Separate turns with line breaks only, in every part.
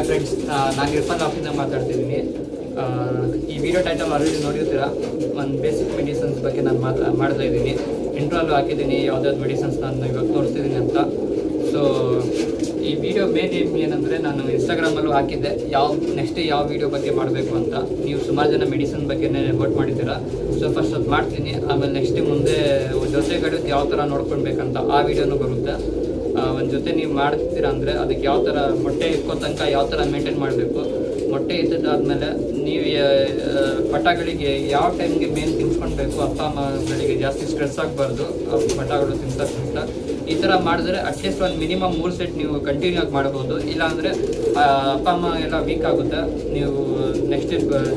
Hi friends, ನಾನು ಇರ್ಫಾನ್ ಆಫಿಂದ ಮಾತಾಡ್ತಿದ್ದೀನಿ. ಈ ವಿಡಿಯೋ ಟೈಟಲ್ ಆಲ್ರೆಡಿ ನೋಡಿರ್ತೀರ. ಒಂದು ಬೇಸಿಕ್ ಮೆಡಿಸಿನ್ಸ್ ಬಗ್ಗೆ ನಾನು ಮಾಡ್ತಾ ಇದ್ದೀನಿ. ಇಂಟ್ರಲ್ಲೂ ಹಾಕಿದ್ದೀನಿ ಯಾವ್ದಾದ್ರು ಮೆಡಿಸಿನ್ಸ್ ನಾನು ಇವಾಗ ತೋರಿಸ್ತಿದ್ದೀನಿ ಅಂತ. ಸೊ ಈ ವಿಡಿಯೋ ಮೇನ್ ಏನಂದರೆ, ನಾನು ಇನ್ಸ್ಟಾಗ್ರಾಮಲ್ಲೂ ಹಾಕಿದ್ದೆ ನೆಕ್ಸ್ಟ್ ಯಾವ ವಿಡಿಯೋ ಬಗ್ಗೆ ಮಾಡಬೇಕು ಅಂತ. ನೀವು ಸುಮಾರು ಜನ ಮೆಡಿಸಿನ್ ಬಗ್ಗೆನೇ ವೋಟ್ ಮಾಡಿದ್ದೀರಾ. ಸೊ ಫಸ್ಟ್ ಅದು ಮಾಡ್ತೀನಿ, ಆಮೇಲೆ ನೆಕ್ಸ್ಟ್ ಮುಂದೆ ಜೊತೆಗಳು ಯಾವ ಥರ ನೋಡ್ಕೊಳ್ಬೇಕಂತ ಆ ವಿಡಿಯೋನೂ ಬರುತ್ತೆ. ಒಂದು ಜೊತೆ ನೀವು ಮಾಡ್ತೀರಾ ಅಂದರೆ ಅದಕ್ಕೆ ಯಾವ ಥರ ಮೊಟ್ಟೆ ಇಕ್ಕೋ ತನಕ ಯಾವ ಥರ ಮೇಂಟೈನ್ ಮಾಡಬೇಕು, ಮೊಟ್ಟೆ ಇದ್ದಾದ್ಮೇಲೆ ನೀವು ಪಟಾಗಳಿಗೆ ಯಾವ ಟೈಮ್ಗೆ ಮೇನ್ ತಿನ್ಸ್ಕೊಳ್ಬೇಕು, ಅಪ್ಪ ಅಮ್ಮಗಳಿಗೆ ಜಾಸ್ತಿ ಸ್ಟ್ರೆಸ್ ಆಗಬಾರ್ದು ಪಟಾಗಳು ತಿನ್ಸೋಕ್ಕಿಂತ. ಈ ಥರ ಮಾಡಿದ್ರೆ ಅಟ್ಲೀಸ್ಟ್ ಒಂದು ಮಿನಿಮಮ್ 3 ಸೆಟ್ ನೀವು ಕಂಟಿನ್ಯೂ ಆಗಿ ಮಾಡ್ಬೋದು. ಇಲ್ಲಾಂದರೆ ಅಪ್ಪ ಅಮ್ಮ ಎಲ್ಲ ವೀಕ್ ಆಗುತ್ತೆ. ನೀವು ನೆಕ್ಸ್ಟ್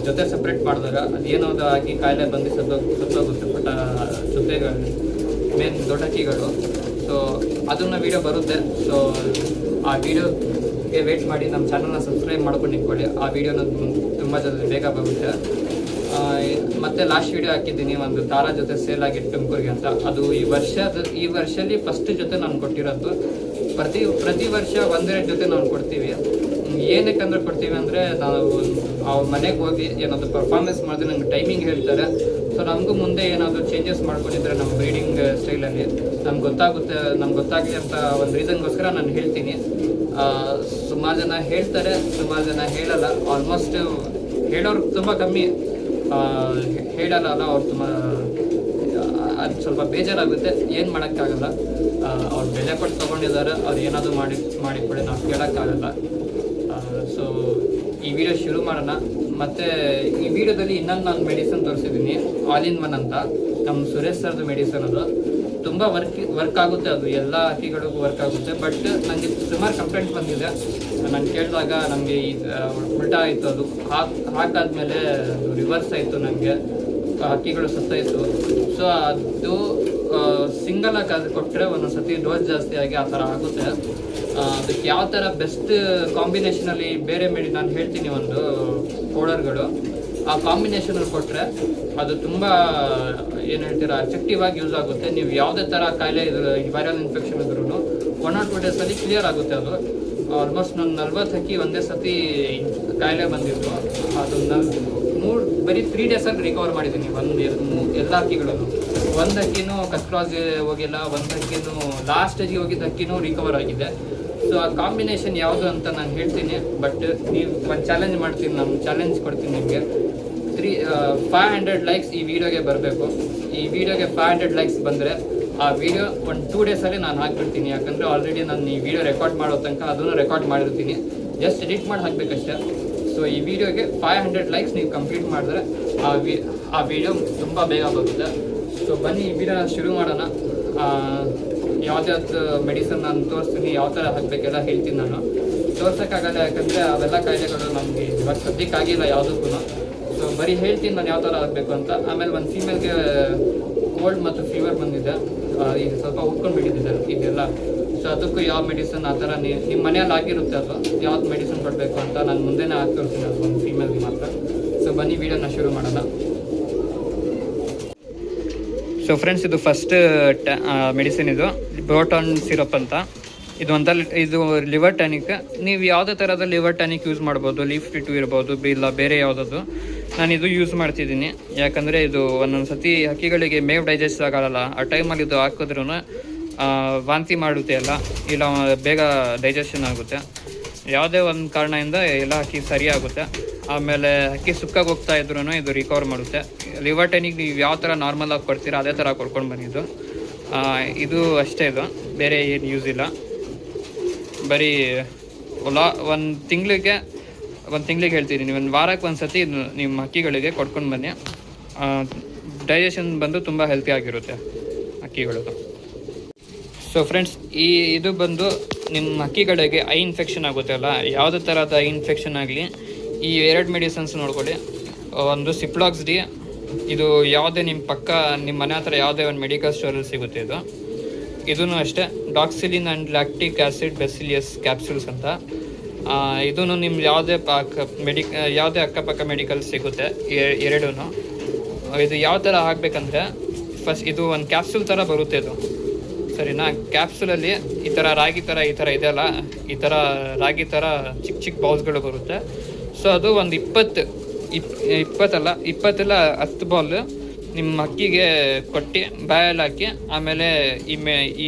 ಜೊತೆ ಸಪ್ರೇಟ್ ಮಾಡಿದಾಗ ಅದು ಏನೋದು ಆಗಿ ಕಾಯಿಲೆ ಬಂದು ಸತ್ತೋಗುತ್ತೆ ಜೊತೆಗಳು ಮೇನ್ ದೊಡ್ಡ ಅಕ್ಕಿಗಳು. ಸೊ ಅದನ್ನು ವೀಡಿಯೋ ಬರುತ್ತೆ. ಸೊ ಆ ವಿಡಿಯೋಗೆ ವೇಟ್ ಮಾಡಿ, ನಮ್ಮ ಚಾನಲ್ನ ಸಬ್ಸ್ಕ್ರೈಬ್ ಮಾಡ್ಕೊಂಡು ಇಟ್ಕೊಳ್ಳಿ. ಆ ವಿಡಿಯೋನ ತುಂಬ ಜಲ್ದಿ ಬೇಗ ಬರುತ್ತೆ. ಮತ್ತು ಲಾಸ್ಟ್ ವಿಡಿಯೋ ಹಾಕಿದ್ದೀನಿ, ಒಂದು ತಾರಾ ಜೊತೆ ಸೇಲ್ ಆಗಿತ್ತು ತುಮಕೂರಿಗೆ ಅಂತ. ಅದು ಈ ವರ್ಷದಲ್ಲಿ ಫಸ್ಟ್ ಜೊತೆ ನಾನು ಕೊಟ್ಟಿರೋದು. ಪ್ರತಿ ವರ್ಷ ಒಂದೆರಡು ಜೊತೆ ನಾವು ಕೊಡ್ತೀವಿ. ಏನಕ್ಕಂದ್ರೆ ಕೊಡ್ತೀವಿ ಅಂದರೆ, ನಾವು ಅವ್ರ ಮನೆಗೆ ಹೋಗಿ ಏನಾದರೂ ಪರ್ಫಾರ್ಮೆನ್ಸ್ ಮಾಡಿದ್ರೆ ನಮ್ಗೆ ಟೈಮಿಂಗ್ ಹೇಳ್ತಾರೆ. ಸೊ ನಮಗೂ ಮುಂದೆ ಏನಾದರೂ ಚೇಂಜಸ್ ಮಾಡ್ಕೊಂಡಿದ್ರೆ ನಮ್ಮ ಬ್ರೀಡಿಂಗ್ ಸ್ಟೈಲಲ್ಲಿ ನಮ್ಗೆ ಗೊತ್ತಾಗಲಿ ಅಂತ ಒಂದು ರೀಸನ್ಗೋಸ್ಕರ ನಾನು ಹೇಳ್ತೀನಿ. ಸುಮಾರು ಜನ ಹೇಳ್ತಾರೆ, ಸುಮಾರು ಜನ ಹೇಳಲ್ಲ. ಆಲ್ಮೋಸ್ಟ್ ಹೇಳೋರು ತುಂಬ ಕಮ್ಮಿ, ಹೇಳಲ್ಲ ಅವ್ರು ತುಂಬ. ಅದು ಸ್ವಲ್ಪ ಬೇಜಾರಾಗುತ್ತೆ, ಏನು ಮಾಡೋಕ್ಕಾಗಲ್ಲ. ಅವ್ರು ಬೆಲೆ ಕೊಟ್ಟು ತೊಗೊಂಡಿದ್ದಾರೆ, ಅವ್ರು ಏನಾದರೂ ಮಾಡಿಕೊಡಿ, ನಾವು ಕೇಳೋಕ್ಕಾಗಲ್ಲ. ಸೊ ಈ ವಿಡಿಯೋ ಶುರು ಮಾಡೋಣ. ಮತ್ತು ಈ ವಿಡಿಯೋದಲ್ಲಿ ಇನ್ನೊಂದು ನಾನು ಮೆಡಿಸನ್ ತೋರಿಸಿದ್ದೀನಿ, ಆಲ್ ಇನ್ ಒನ್ ಅಂತ. ನಮ್ಮ ಸುರೇಶ್ ಸರ್ದು ಮೆಡಿಸನ್. ಅದು ತುಂಬ ವರ್ಕ್ ಆಗುತ್ತೆ. ಅದು ಎಲ್ಲ ಹಕ್ಕಿಗಳಿಗೂ ವರ್ಕ್ ಆಗುತ್ತೆ. ಬಟ್ ನನಗೆ ಸುಮಾರು ಕಂಪ್ಲೇಂಟ್ ಬಂದಿದೆ. ನಾನು ಕೇಳಿದಾಗ ನಮಗೆ ಉಲ್ಟಾ ಆಯಿತು. ಅದು ಹಾಕಾದ್ಮೇಲೆ ಅದು ರಿವರ್ಸ್ ಆಯಿತು, ನನಗೆ ಹಕ್ಕಿಗಳು ಸತ್ತಾಯಿತು. ಸೊ ಅದು ಸಿಂಗಲ್ ಆಗಿ ಅದು ಕೊಟ್ಟರೆ ಒಂದೊಂದು ಸತಿ ಡೋಸ್ ಜಾಸ್ತಿ ಆಗಿ ಆ ಥರ ಆಗುತ್ತೆ. ಅದಕ್ಕೆ ಯಾವ ಥರ ಬೆಸ್ಟ್ ಕಾಂಬಿನೇಷನಲ್ಲಿ ಬೇರೆ ನಾನು ಹೇಳ್ತೀನಿ ಒಂದು ಪೌಡರ್ಗಳು. ಆ ಕಾಂಬಿನೇಷನಲ್ಲಿ ಕೊಟ್ಟರೆ ಅದು ತುಂಬ ಏನು ಹೇಳ್ತೀರಾ ಎಫೆಕ್ಟಿವ್ ಆಗಿ ಯೂಸ್ ಆಗುತ್ತೆ. ನೀವು ಯಾವುದೇ ಥರ ಕಾಯಿಲೆ ಇದ್ರು, ವೈರಲ್ ಇನ್ಫೆಕ್ಷನ್ ಇದ್ರೂ 1 or 2 ಡೇಸಲ್ಲಿ ಕ್ಲಿಯರ್ ಆಗುತ್ತೆ. ಅದು ಆಲ್ಮೋಸ್ಟ್ ನಾನು 40 ಹಕ್ಕಿ ಒಂದೇ ಸತಿ ಕಾಯಿಲೆ ಬಂದಿದ್ದು. ಅದು ಬರೀ 3 ಡೇಸಲ್ಲಿ ರಿಕವರ್ ಮಾಡಿದ್ದೀನಿ. ಎಲ್ಲ ಹಕ್ಕಿಗಳನ್ನು. ಒಂದು ಹಕ್ಕಿನೂ ಕತ್ಕ್ರಾಸ್ ಹೋಗಿಲ್ಲ, ಒಂದು ಹಕ್ಕಿನೂ ಲಾಸ್ಟ್ ಸ್ಟೇಜಿಗೆ ಹೋಗಿದ್ದ ಹಕ್ಕಿನೂ ರಿಕವರ್ ಆಗಿದೆ. ಸೊ ಆ ಕಾಂಬಿನೇಷನ್ ಯಾವುದು ಅಂತ ನಾನು ಹೇಳ್ತೀನಿ. ಬಟ್ ನೀವು ಒಂದು ಚಾಲೆಂಜ್ ಮಾಡ್ತೀನಿ, ನಾನು ಚಾಲೆಂಜ್ ಕೊಡ್ತೀನಿ ನಿಮಗೆ. 500 ಲೈಕ್ಸ್ ಈ ವಿಡಿಯೋಗೆ ಬರಬೇಕು. ಈ ವಿಡಿಯೋಗೆ 500 ಲೈಕ್ಸ್ ಬಂದರೆ ಆ ವಿಡಿಯೋ 1-2 ಡೇಸಲ್ಲಿ ನಾನು ಹಾಕ್ಬಿಡ್ತೀನಿ. ಯಾಕಂದರೆ ಆಲ್ರೆಡಿ ನಾನು ಈ ವಿಡಿಯೋ ರೆಕಾರ್ಡ್ ಮಾಡೋ ತನಕ ಅದನ್ನು ರೆಕಾರ್ಡ್ ಮಾಡಿರ್ತೀನಿ. ಜಸ್ಟ್ ಎಡಿಟ್ ಮಾಡಿ ಹಾಕಬೇಕಷ್ಟೇ. ಸೊ ಈ ವಿಡಿಯೋಗೆ 500 ಲೈಕ್ಸ್ ನೀವು ಕಂಪ್ಲೀಟ್ ಮಾಡಿದ್ರೆ ಆ ವಿಡಿಯೋ ತುಂಬ ಬೇಗ ಬರುತ್ತೆ. ಸೊ ಬನ್ನಿ ಈ ವಿಡಿಯೋನ ಶುರು ಮಾಡೋಣ. ಯಾವ್ದಾವ್ದು ಮೆಡಿಸನ್ ನಾನು ತೋರಿಸ್ತೀನಿ, ಯಾವ ಥರ ಹಾಕಬೇಕೆಲ್ಲ ಹೇಳ್ತೀನಿ. ನಾನು ತೋರ್ಸೋಕ್ಕಾಗಲ್ಲ, ಯಾಕಂದರೆ ಅವೆಲ್ಲ ಕಾಯಿಲೆಗಳು ನಮಗೆ ಇವಾಗ ಸದ್ಯಕ್ಕಾಗಿಲ್ಲ ಯಾವುದಕ್ಕೂ. ಸೊ ಬರೀ ಹೇಳ್ತೀನಿ ನಾನು ಯಾವ ಥರ ಆಗಬೇಕು ಅಂತ. ಆಮೇಲೆ ಒಂದು ಫೀಮೇಲ್ಗೆ ಕೋಲ್ಡ್ ಮತ್ತು ಫೀವರ್ ಬಂದಿದೆ, ಈಗ ಸ್ವಲ್ಪ ಉಟ್ಕೊಂಡು ಬಿಟ್ಟಿದ್ದೆ ಇದೆಲ್ಲ. ಸೊ ಅದಕ್ಕೂ ಯಾವ ಮೆಡಿಸನ್ ಆ ಥರ ನಿಮ್ಮ ಮನೆಯಲ್ಲಿ ಆಗಿರುತ್ತೆ, ಅದು ಯಾವ್ದು ಮೆಡಿಸನ್ ಕೊಡಬೇಕು ಅಂತ ನಾನು ಮುಂದೆನೇ ಹಾಕಿ ತೋರಿಸ್ತೀನಿ, ಅದು ಒಂದು ಫೀಮೇಲ್ಗೆ ಮಾತ್ರ. ಸೊ ಬನ್ನಿ ವಿಡಿಯೋನ ಶುರು ಮಾಡೋಣ. ಸೊ ಫ್ರೆಂಡ್ಸ್, ಇದು ಫಸ್ಟ್ ಮೆಡಿಸಿನ್. ಇದು ಬ್ರೋಟಾನ್ ಸಿರಪ್ ಅಂತ. ಇದು ಲಿವರ್ ಟಾನಿಕ್. ನೀವು ಯಾವುದೇ ಥರದ ಲಿವರ್ ಟಾನಿಕ್ ಯೂಸ್ ಮಾಡ್ಬೋದು. ಲೀಫ್ ಟಿ2 ಇರ್ಬೋದು, ಇಲ್ಲ ಬೇರೆ ಯಾವುದಾದ್ರು. ನಾನು ಇದು ಯೂಸ್ ಮಾಡ್ತಿದ್ದೀನಿ. ಯಾಕಂದರೆ ಇದು ಒಂದೊಂದು ಸತಿ ಹಕ್ಕಿಗಳಿಗೆ ಮೇವು ಡೈಜೆಸ್ಟ್ ಆಗಲ್ಲ. ಆ ಟೈಮಲ್ಲಿ ಇದು ಹಾಕಿದ್ರೂ ವಾಂತಿ ಮಾಡುತ್ತೆ ಎಲ್ಲ, ಇಲ್ಲ ಬೇಗ ಡೈಜೆಷನ್ ಆಗುತ್ತೆ. ಯಾವುದೇ ಒಂದು ಕಾರಣದಿಂದ ಎಲ್ಲ ಹಕ್ಕಿ ಸರಿ ಆಗುತ್ತೆ. ಆಮೇಲೆ ಹಕ್ಕಿ ಸುಕ್ಕಾಗಿ ಹೋಗ್ತಾ ಇದ್ರೂ ಇದು ರಿಕವರ್ ಮಾಡುತ್ತೆ. ಲಿವರ್ ಟಾನಿಕ್ ನೀವು ಯಾವ ಥರ ನಾರ್ಮಲಾಗಿ ಕೊಡ್ತೀರಾ ಅದೇ ಥರ ಕೊಡ್ಕೊಂಡು ಬಂದಿದ್ದು. ಇದು ಅಷ್ಟೇ, ಇದು ಬೇರೆ ಏನು ಯೂಸ್ ಇಲ್ಲ. ಬರೀ ಒಂದು ತಿಂಗಳಿಗೆ ಹೇಳ್ತೀನಿ, ಒಂದು ವಾರಕ್ಕೆ ಒಂದು ಸತಿ ನಿಮ್ಮ ಹಕ್ಕಿಗಳಿಗೆ ಕೊಡ್ಕೊಂಡು ಬನ್ನಿ. ಡೈಜೆಷನ್ ಬಂದು ತುಂಬ ಹೆಲ್ತಿ ಆಗಿರುತ್ತೆ ಹಕ್ಕಿಗಳದು. ಸೊ ಫ್ರೆಂಡ್ಸ್, ಇದು ಬಂದು ನಿಮ್ಮ ಹಕ್ಕಿಗಳಿಗೆ ಐ ಇನ್ಫೆಕ್ಷನ್ ಆಗುತ್ತೆ ಅಲ್ಲ, ಯಾವುದೇ ಥರದ ಐ ಇನ್ಫೆಕ್ಷನ್ ಆಗಲಿ ಈ 2 ಮೆಡಿಸನ್ಸ್ ನೋಡ್ಕೊಳ್ಳಿ. ಒಂದು ಸಿಪ್ಲಾಕ್ಸ್ ಡಿ. ಇದು ಯಾವುದೇ ನಿಮ್ಮ ಮನೆ ಹತ್ರ ಯಾವುದೇ ಒಂದು ಮೆಡಿಕಲ್ ಸ್ಟೋರಲ್ಲಿ ಸಿಗುತ್ತೆ. ಇದೂ ಅಷ್ಟೇ. ಡಾಕ್ಸಿಲಿನ್ ಆ್ಯಂಡ್ ಲ್ಯಾಕ್ಟಿಕ್ ಆ್ಯಸಿಡ್ ಬೆಸಿಲಿಯಸ್ ಕ್ಯಾಪ್ಸೂಲ್ಸ್ ಅಂತ. ಇದೂ ನಿಮ್ಮ ಯಾವುದೇ ಅಕ್ಕಪಕ್ಕ ಮೆಡಿಕಲ್ ಸಿಗುತ್ತೆ 2. ಇದು ಯಾವ ಥರ ಹಾಕಬೇಕಂದ್ರೆ, ಫಸ್ಟ್ ಇದು ಒಂದು ಕ್ಯಾಪ್ಸೂಲ್ ಥರ ಬರುತ್ತೆ ಇದು. ಸರಿನಾ. ಕ್ಯಾಪ್ಸುಲಲ್ಲಿ ಈ ಥರ ರಾಗಿ ಥರ ಇದೆಯಲ್ಲ, ಈ ಥರ ರಾಗಿ ಥರ ಚಿಕ್ಕ ಚಿಕ್ಕ ಬೌಲ್ಸ್ಗಳು ಬರುತ್ತೆ. ಸೊ ಅದು ಒಂದು 10 ಬೌಲ್ ನಿಮ್ಮ ಅಕ್ಕಿಗೆ ಕೊಟ್ಟು ಬಾಯಲ್ಲಿ ಹಾಕಿ, ಆಮೇಲೆ ಈ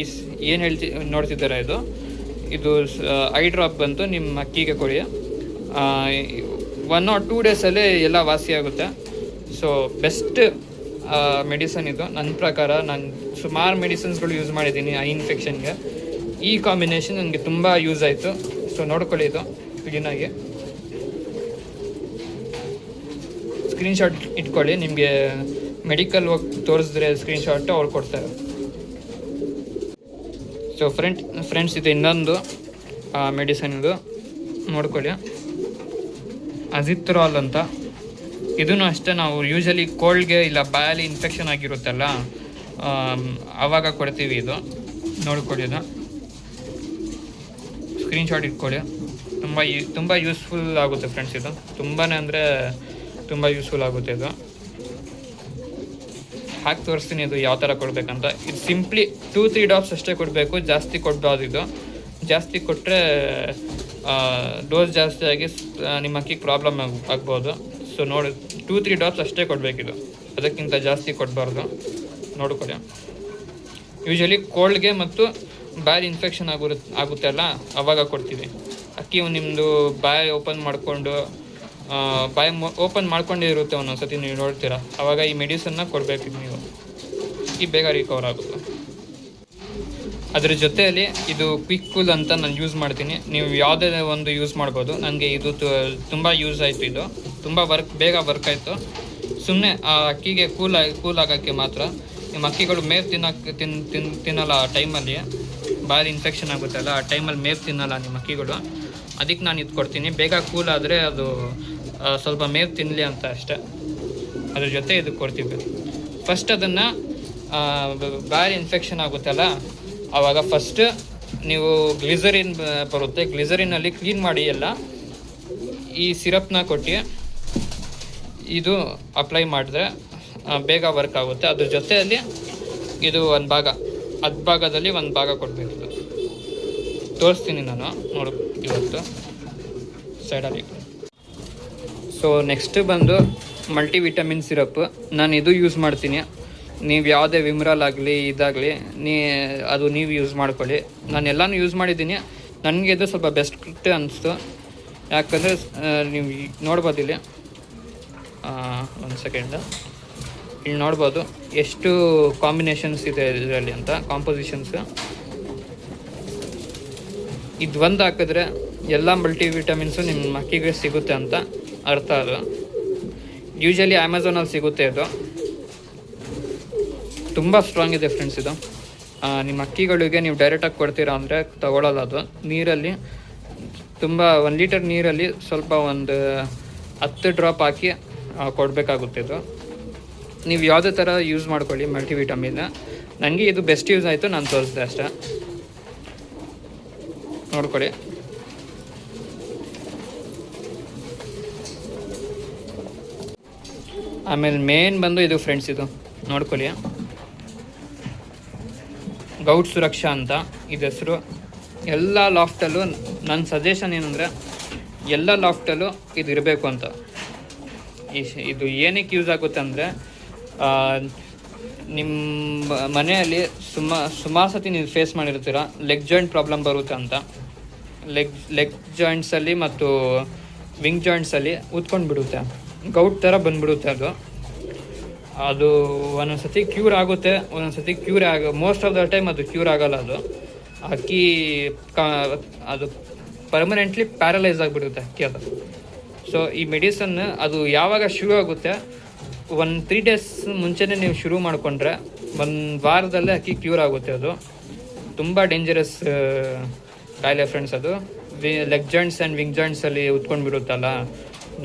ಏನು ನೋಡ್ತಿದ್ದಾರೆ ಇದು ಐ ಡ್ರಾಪ್ ಬಂತು ನಿಮ್ಮ ಅಕ್ಕಿಗೆ ಕೊಡಿ. 1 or 2 ಡೇಸಲ್ಲಿ ಎಲ್ಲ ವಾಸಿಯಾಗುತ್ತೆ. ಸೊ ಬೆಸ್ಟ್ ಮೆಡಿಸನ್ ಇದು ನನ್ನ ಪ್ರಕಾರ. ನಾನು ಸುಮಾರು ಮೆಡಿಸಿನ್ಸ್ಗಳು ಯೂಸ್ ಮಾಡಿದ್ದೀನಿ ಐ ಇನ್ಫೆಕ್ಷನ್ಗೆ. ಈ ಕಾಂಬಿನೇಷನ್ ನನಗೆ ತುಂಬ ಯೂಸ್ ಆಯಿತು. ಸೊ ನೋಡ್ಕೊಳ್ಳಿ, ಇದು ಕ್ಲೀನಾಗಿ ಸ್ಕ್ರೀನ್ಶಾಟ್ ಇಟ್ಕೊಳ್ಳಿ. ನಿಮಗೆ ಮೆಡಿಕಲ್ ಹೋಗಿ ತೋರಿಸಿದ್ರೆ ಸ್ಕ್ರೀನ್ಶಾಟು ಅವ್ರು ಕೊಡ್ತಾರೆ. ಸೊ ಫ್ರೆಂಡ್ಸ್ ಇದು ಇನ್ನೊಂದು ಮೆಡಿಸನ್, ಇದು ನೋಡ್ಕೊಳ್ಳಿ, ಅಜಿತ್ರಾಲ್ ಅಂತ. ಇದನ್ನು ಅಷ್ಟೇ ನಾವು ಯೂಶಲಿ ಕೋಲ್ಡ್ಗೆ ಇಲ್ಲ ಬಾಯಲ್ಲಿ ಇನ್ಫೆಕ್ಷನ್ ಆಗಿರುತ್ತಲ್ಲ ಆವಾಗ ಕೊಡ್ತೀವಿ. ಇದು ನೋಡ್ಕೊಳ್ಳಿ, ಇದು ಸ್ಕ್ರೀನ್ಶಾಟ್ ಇಟ್ಕೊಳ್ಳಿ. ತುಂಬ ಯೂಸ್ಫುಲ್ ಆಗುತ್ತೆ ಫ್ರೆಂಡ್ಸ್. ಇದು ತುಂಬಾ ಅಂದರೆ ತುಂಬ ಯೂಸ್ಫುಲ್ ಆಗುತ್ತೆ. ಇದು ಹಾಕಿ ತೋರಿಸ್ತೀನಿ ಇದು ಯಾವ ಥರ ಕೊಡಬೇಕಂತ. ಇದು ಸಿಂಪ್ಲಿ 2-3 ಡ್ರಾಪ್ಸ್ ಅಷ್ಟೇ ಕೊಡಬೇಕು, ಜಾಸ್ತಿ ಕೊಡಬಾರ್ದು. ಇದು ಜಾಸ್ತಿ ಕೊಟ್ಟರೆ ಡೋಸ್ ಜಾಸ್ತಿ ಆಗಿ ನಿಮ್ಮ ಅಕ್ಕಿಗೆ ಪ್ರಾಬ್ಲಮ್ ಆಗ್ಬೋದು. ಸೊ ನೋಡಿ, 2-3 ಡ್ರಾಪ್ಸ್ ಅಷ್ಟೇ ಕೊಡಬೇಕಿದು, ಅದಕ್ಕಿಂತ ಜಾಸ್ತಿ ಕೊಡಬಾರ್ದು. ನೋಡ್ಕೊಳ್ಳಿ, ಯೂಶಲಿ ಕೋಲ್ಡ್ಗೆ ಮತ್ತು ಬಾಯಿ ಇನ್ಫೆಕ್ಷನ್ ಆಗುತ್ತೆ ಅಲ್ಲ, ಆವಾಗ ಕೊಡ್ತೀವಿ. ಅಕ್ಕಿ ನಿಮ್ಮದು ಬಾಯಿ ಓಪನ್ ಮಾಡಿಕೊಂಡು ಓಪನ್ ಮಾಡ್ಕೊಂಡೇ ಇರುತ್ತೆ ಒಂದೊಂದು ಸತಿ, ನೀವು ನೋಡ್ತೀರಾ. ಆವಾಗ ಈ ಮೆಡಿಸನ್ನ ಕೊಡಬೇಕು ನೀವು, ಈ ಬೇಗ ರಿಕವರ್ ಆಗುತ್ತೆ. ಅದ್ರ ಜೊತೆಯಲ್ಲಿ ಇದು ಕ್ವಿಕ್ ಕೂಲ್ ಅಂತ ನಾನು ಯೂಸ್ ಮಾಡ್ತೀನಿ. ನೀವು ಯಾವುದೇ ಒಂದು ಯೂಸ್ ಮಾಡ್ಬೋದು. ನನಗೆ ಇದು ತುಂಬ ಯೂಸ್ ಆಯಿತು. ಇದು ತುಂಬ ಬೇಗ ವರ್ಕ್ ಆಯಿತು. ಸುಮ್ಮನೆ ಆ ಅಕ್ಕಿಗೆ ಕೂಲ್ ಆಗೋಕ್ಕೆ ಮಾತ್ರ. ನಿಮ್ಮ ಅಕ್ಕಿಗಳು ಮೇವು ತಿನ್ನಲ್ಲ ಆ ಟೈಮಲ್ಲಿ, ಬಾಯಲ್ಲಿ ಇನ್ಫೆಕ್ಷನ್ ಆಗುತ್ತಲ್ಲ ಆ ಟೈಮಲ್ಲಿ ಮೇವು ತಿನ್ನಲ್ಲ ನಿಮ್ಮ ಅಕ್ಕಿಗಳು. ಅದಕ್ಕೆ ನಾನು ಇದು ಕೊಡ್ತೀನಿ. ಬೇಗ ಕೂಲ್ ಆದರೆ ಅದು ಸ್ವಲ್ಪ ಮೇವು ತಿನ್ನಲಿ ಅಂತ ಅಷ್ಟೇ. ಅದ್ರ ಜೊತೆ ಇದು ಕೊಡ್ತೀವಿ. ಫಸ್ಟ್ ಅದನ್ನು ಬಾಯಲ್ಲಿ ಇನ್ಫೆಕ್ಷನ್ ಆಗುತ್ತಲ್ಲ ಆವಾಗ ಫಸ್ಟ್ ನೀವು ಗ್ಲಿಸರಿನ್ ಬರುತ್ತೆ, ಗ್ಲಿಸರಿನಲ್ಲಿ ಕ್ಲೀನ್ ಮಾಡಿ ಎಲ್ಲ ಈ ಸಿರಪ್ನ ಕೊಟ್ಟು ಇದು ಅಪ್ಲೈ ಮಾಡಿದ್ರೆ ಬೇಗ ವರ್ಕ್ ಆಗುತ್ತೆ. ಅದ್ರ ಜೊತೆಯಲ್ಲಿ ಇದು ಒಂದು ಭಾಗ, ಭಾಗದಲ್ಲಿ ಒಂದು ಭಾಗ ಕೊಡಬೇಕು. ಇದು ತೋರಿಸ್ತೀನಿ ನಾನು, ನೋಡು ಇವತ್ತು ಸೈಡಲ್ಲಿ. ಸೊ ನೆಕ್ಸ್ಟ್ ಬಂದು ಮಲ್ಟಿವಿಟಮಿನ್ ಸಿರಪ್. ನಾನು ಇದು ಯೂಸ್ ಮಾಡ್ತೀನಿ. ನೀವು ಯಾವುದೇ ವಿಮ್ರಾಲ್ ಆಗಲಿ ಇದಾಗಲಿ ಅದು ನೀವು ಯೂಸ್ ಮಾಡ್ಕೊಳ್ಳಿ. ನಾನು ಎಲ್ಲನೂ ಯೂಸ್ ಮಾಡಿದ್ದೀನಿ. ನನಗೆ ಇದು ಸ್ವಲ್ಪ ಬೆಸ್ಟ್ ಅನಿಸ್ತು. ಯಾಕಂದರೆ ನೀವು ನೋಡ್ಬೋದು ಇಲ್ಲಿ, ಒಂದು ಸೆಕೆಂಡ್, ಇಲ್ಲಿ ನೋಡ್ಬೋದು ಎಷ್ಟು ಕಾಂಬಿನೇಷನ್ಸ್ ಇದೆ ಇದರಲ್ಲಿ ಅಂತ, ಕಾಂಪೋಸಿಷನ್ಸ್. ಇದು ಒಂದು ಹಾಕಿದ್ರೆ ಎಲ್ಲ ಮಲ್ಟಿವಿಟಮಿನ್ಸು ನಿಮ್ಮ ಅಕ್ಕಿಗೆ ಸಿಗುತ್ತೆ ಅಂತ ಅರ್ಥ. ಅದು ಯೂಶಲಿ ಅಮೆಝಾನಲ್ಲಿ ಸಿಗುತ್ತೆ. ಇದು ತುಂಬ ಸ್ಟ್ರಾಂಗ್ ಇದೆ ಫ್ರೆಂಡ್ಸ್. ಇದು ನಿಮ್ಮ ಅಕ್ಕಿಗಳಿಗೆ ನೀವು ಡೈರೆಕ್ಟಾಗಿ ಕೊಡ್ತೀರಾ ಅಂದರೆ ತಗೊಳ್ಳಲ್ಲ. ಅದು ನೀರಲ್ಲಿ ತುಂಬ 1 ಲೀಟರ್ ನೀರಲ್ಲಿ ಸ್ವಲ್ಪ ಒಂದು 10 ಡ್ರಾಪ್ ಹಾಕಿ ಕೊಡಬೇಕಾಗುತ್ತೆ. ಇದು ನೀವು ಯಾವುದೇ ಥರ ಯೂಸ್ ಮಾಡ್ಕೊಳ್ಳಿ ಮಲ್ಟಿವಿಟಮಿನ್. ನನಗೆ ಇದು ಬೆಸ್ಟ್ ಯೂಸ್ ಆಯಿತು, ನಾನು ತೋರಿಸಿದೆ ಅಷ್ಟೇ. ನೋಡ್ಕೊಳ್ಳಿ. ಆಮೇಲೆ ಮೇನ್ ಬಂದು ಇದು ಫ್ರೆಂಡ್ಸ್, ಇದು ನೋಡ್ಕೊಳ್ಳಿ, ಗೌಟ್ ಸುರಕ್ಷಾ ಅಂತ ಇದು ಹೆಸರು. ಎಲ್ಲ ಲಾಫ್ಟಲ್ಲೂ ನನ್ನ ಸಜೆಷನ್ ಏನಂದರೆ ಎಲ್ಲ ಲಾಫ್ಟಲ್ಲೂ ಇದು ಇರಬೇಕು ಅಂತ. ಇದು ಏನಕ್ಕೆ ಯೂಸ್ ಆಗುತ್ತೆ ಅಂದರೆ ನಿಮ್ಮ ಮನೆಯಲ್ಲಿ ಸುಮಾರು ಸತಿ ನೀವು ಫೇಸ್ ಮಾಡಿರ್ತೀರ, ಲೆಗ್ ಜಾಯಿಂಟ್ ಪ್ರಾಬ್ಲಮ್ ಬರುತ್ತೆ ಅಂತ. ಲೆಗ್ ಜಾಯಿಂಟ್ಸಲ್ಲಿ ಮತ್ತು ವಿಂಗ್ ಜಾಯಿಂಟ್ಸಲ್ಲಿ ಉತ್ಕೊಂಡು ಬಿಡುತ್ತೆ, ಗೌಟ್ ಥರ ಬಂದುಬಿಡುತ್ತೆ. ಅದು ಒಂದೊಂದು ಸತಿ ಕ್ಯೂರ್ ಆಗುತ್ತೆ, ಒಂದೊಂದು ಸತಿ ಮೋಸ್ಟ್ ಆಫ್ ದ ಟೈಮ್ ಅದು ಕ್ಯೂರ್ ಆಗೋಲ್ಲ. ಅದು ಅಕ್ಕಿ ಅದು ಪರ್ಮನೆಂಟ್ಲಿ ಪ್ಯಾರಲೈಸ್ ಆಗಿಬಿಡುತ್ತೆ ಅಕ್ಕಿ ಅದು. ಸೊ ಈ ಮೆಡಿಸನ್ ಅದು ಯಾವಾಗ ಶುರು ಆಗುತ್ತೆ, 3 ಡೇಸ್ ಮುಂಚೆನೇ ನೀವು ಶುರು ಮಾಡಿಕೊಂಡ್ರೆ 1 ವಾರದಲ್ಲೇ ಅಕ್ಕಿ ಕ್ಯೂರ್ ಆಗುತ್ತೆ. ಅದು ತುಂಬ ಡೇಂಜರಸ್ ಕಾಯಿಲೆ ಫ್ರೆಂಡ್ಸ್. ಅದು ಲೆಗ್ ಜಾಯಿಂಟ್ಸ್ ಆ್ಯಂಡ್ ವಿಂಗ್ ಜಾಯಿಂಟ್ಸಲ್ಲಿ ಉತ್ಕೊಂಡು ಬಿಡುತ್ತಲ್ಲ,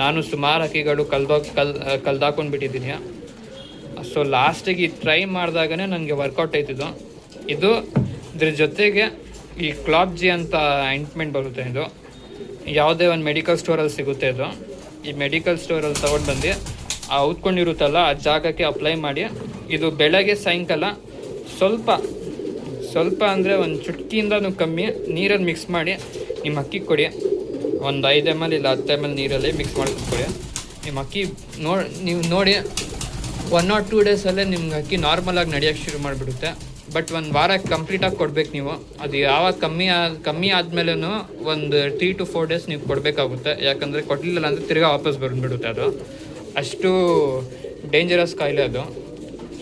ನಾನು ಸುಮಾರು ಅಕ್ಕಿಗಳು ಕಲ್ದಾಕೊಂಡು ಬಿಟ್ಟಿದ್ದೀನಿ. ಸೊ ಲಾಸ್ಟಿಗೆ ಟ್ರೈ ಮಾಡಿದಾಗನೇ ನನಗೆ ವರ್ಕೌಟ್ ಆಯ್ತಿದ್ದು. ಇದ್ರ ಜೊತೆಗೆ ಈ ಕ್ಲಾಬ್ಜಿ ಅಂತ ಆಯಿಂಟ್ಮೆಂಟ್ ಬರುತ್ತೆ. ಇದು ಯಾವುದೇ ಒಂದು ಮೆಡಿಕಲ್ ಸ್ಟೋರಲ್ಲಿ ಸಿಗುತ್ತೆ. ಇದು ಈ ಮೆಡಿಕಲ್ ಸ್ಟೋರಲ್ಲಿ ತಗೊಂಡು ಬಂದು ಆ ಉತ್ಕೊಂಡಿರುತ್ತಲ್ಲ ಆ ಜಾಗಕ್ಕೆ ಅಪ್ಲೈ ಮಾಡಿ, ಇದು ಬೆಳಗ್ಗೆ ಸಾಯಂಕಾಲ ಸ್ವಲ್ಪ ಅಂದರೆ ಒಂದು ಚುಟ್ಕಿಯಿಂದನೂ ಕಮ್ಮಿ ನೀರಲ್ಲಿ ಮಿಕ್ಸ್ ಮಾಡಿ ನಿಮ್ಮ ಅಕ್ಕಿ ಕೊಡಿ. ಒಂದು 5 ml ಇಲ್ಲ 10 ml ನೀರಲ್ಲಿ ಮಿಕ್ಸ್ ಮಾಡಿ ಕೊಡಿ. ನಿಮ್ಮ ಅಕ್ಕಿ ನೀವು ನೋಡಿ 1 or 2 ಡೇಸಲ್ಲೇ ನಿಮ್ಗೆ ಅಕ್ಕಿ ನಾರ್ಮಲಾಗಿ ನಡೆಯೋಕ್ಕೆ ಶುರು ಮಾಡಿಬಿಡುತ್ತೆ. ಬಟ್ ಒಂದು ವಾರ ಕಂಪ್ಲೀಟಾಗಿ ಕೊಡ್ಬೇಕು ನೀವು. ಅದು ಯಾವಾಗ ಕಮ್ಮಿ ಆದಮೇಲೂ ಒಂದು 3 to 4 ಡೇಸ್ ನೀವು ಕೊಡಬೇಕಾಗುತ್ತೆ. ಯಾಕಂದರೆ ಕೊಡಲಿಲ್ಲ ಅಂದರೆ ತಿರ್ಗಾ ವಾಪಸ್ ಬಂದುಬಿಡುತ್ತೆ. ಅದು ಅಷ್ಟು ಡೇಂಜರಸ್ ಕಾಯಿಲೆ ಅದು.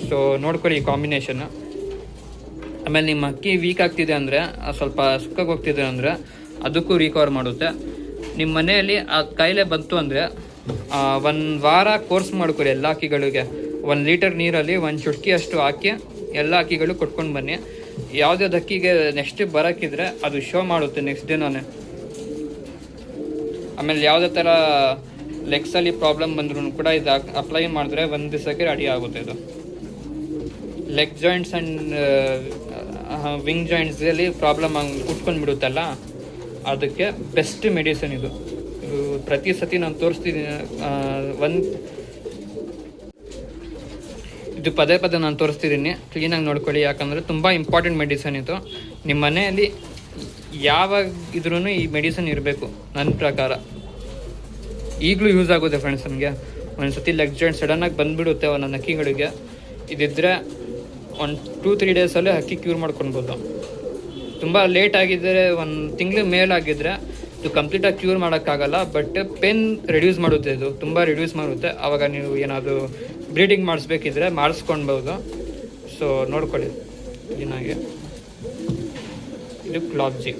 ಸೊ ನೋಡ್ಕೊಳ್ಳಿ ಈ ಕಾಂಬಿನೇಷನ್ನು. ಆಮೇಲೆ ನಿಮ್ಮ ಅಕ್ಕಿ ವೀಕ್ ಆಗ್ತಿದೆ ಅಂದರೆ, ಸ್ವಲ್ಪ ಸುಕ್ಕಾಗಿ ಹೋಗ್ತಿದೆ ಅಂದರೆ ಅದಕ್ಕೂ ರಿಕವರ್ ಮಾಡುತ್ತೆ. ನಿಮ್ಮ ಮನೆಯಲ್ಲಿ ಆ ಕಾಯಿಲೆ ಬಂತು ಅಂದರೆ 1 ವಾರ ಕೋರ್ಸ್ ಮಾಡ್ಕೊಳ್ಳಿ ಎಲ್ಲ ಅಕ್ಕಿಗಳಿಗೆ. 1 ಲೀಟರ್ ನೀರಲ್ಲಿ 1 ಚುಟ್ಕಿ ಅಷ್ಟು ಹಾಕಿ ಎಲ್ಲ ಅಕ್ಕಿಗಳು ಕೊಟ್ಕೊಂಡು ಬನ್ನಿ. ಯಾವುದ್ಯಾವ್ದು ಅಕ್ಕಿಗೆ ನೆಕ್ಸ್ಟ್ ಬರೋಕ್ಕಿದ್ರೆ ಅದು ಶೋ ಮಾಡುತ್ತೆ ನೆಕ್ಸ್ಟ್ ದಿನವೇ. ಆಮೇಲೆ ಯಾವುದೇ ಥರ ಲೆಗ್ಸಲ್ಲಿ ಪ್ರಾಬ್ಲಮ್ ಬಂದ್ರೂ ಕೂಡ ಇದು ಅಪ್ಲೈ ಮಾಡಿದ್ರೆ 1 ದಿವಸಕ್ಕೆ ರೆಡಿ ಆಗುತ್ತೆ. ಇದು ಲೆಗ್ ಜಾಯಿಂಟ್ಸ್ ಆ್ಯಂಡ್ ವಿಂಗ್ ಜಾಯಿಂಟ್ಸಲ್ಲಿ ಪ್ರಾಬ್ಲಮ್ ಕುಟ್ಕೊಂಡ್ಬಿಡುತ್ತಲ್ಲ, ಅದಕ್ಕೆ ಬೆಸ್ಟ್ ಮೆಡಿಸಿನ್ ಇದು. ಪ್ರತಿ ಸತಿ ನಾನು ತೋರಿಸ್ತಿದ್ದೀನಿ. ಇದು ಪದೇ ನಾನು ತೋರಿಸ್ತಿದ್ದೀನಿ. ಕ್ಲೀನಾಗಿ ನೋಡ್ಕೊಳ್ಳಿ, ಯಾಕಂದರೆ ತುಂಬ ಇಂಪಾರ್ಟೆಂಟ್ ಮೆಡಿಸನ್ ಇದು. ನಿಮ್ಮ ಮನೆಯಲ್ಲಿ ಯಾವಾಗ ಇದ್ರೂ ಈ ಮೆಡಿಸನ್ ಇರಬೇಕು ನನ್ನ ಪ್ರಕಾರ. ಈಗಲೂ ಯೂಸ್ ಆಗುತ್ತೆ ಫ್ರೆಂಡ್ಸ್. ನಮಗೆ ಒಂದು ಸತಿ ಲೆಗ್ ಜಾಯಿಂಟ್ ಸಡನ್ನಾಗಿ ಬಂದುಬಿಡುತ್ತೆ ಒಂದೊಂದು ಅಕ್ಕಿಗಳಿಗೆ. ಇದಿದ್ದರೆ 1-2-3 ಡೇಸಲ್ಲೇ ಅಕ್ಕಿ ಕ್ಯೂರ್ ಮಾಡ್ಕೊಳ್ಬೋದು. ತುಂಬ ಲೇಟ್ ಆಗಿದ್ದರೆ 1 ತಿಂಗಳ ಮೇಲಾಗಿದ್ದರೆ ಇದು ಕಂಪ್ಲೀಟಾಗಿ ಕ್ಯೂರ್ ಮಾಡೋಕ್ಕಾಗಲ್ಲ. ಬಟ್ ಪೇನ್ ರಿಡ್ಯೂಸ್ ಮಾಡುತ್ತೆ, ಇದು ತುಂಬ ರಿಡ್ಯೂಸ್ ಮಾಡುತ್ತೆ. ಆವಾಗ ನೀವು ಏನಾದರೂ ಬ್ರೀಡಿಂಗ್ ಮಾಡಿಸ್ಬೇಕಿದ್ರೆ ಮಾಡಿಸ್ಕೊಳ್ಬೋದು. ಸೊ ನೋಡ್ಕೊಳ್ಳಿ ಕ್ಲೀನಾಗಿ. ಇದು ಕ್ಲಾಬ್ಜಿ.